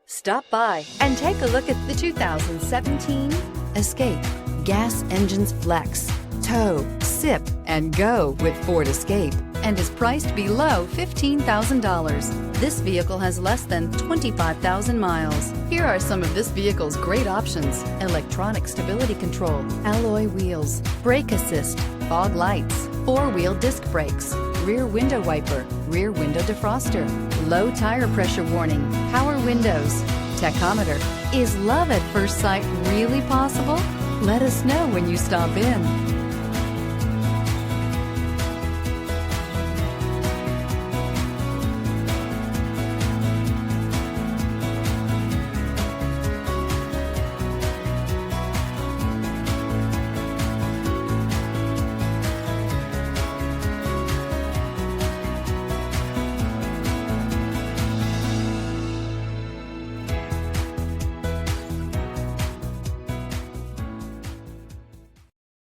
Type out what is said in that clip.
Stop by and take a look at the 2017 Escape. Gas engines flex, tow, sip, and go with Ford Escape, and is priced below $15,000. This vehicle has less than 25,000 miles. Here are some of this vehicle's great options: electronic stability control, alloy wheels, brake assist, fog lights, four-wheel disc brakes, rear window wiper, rear window defroster, low tire pressure warning, power windows, tachometer. Is love at first sight really possible? Let us know when you stop in.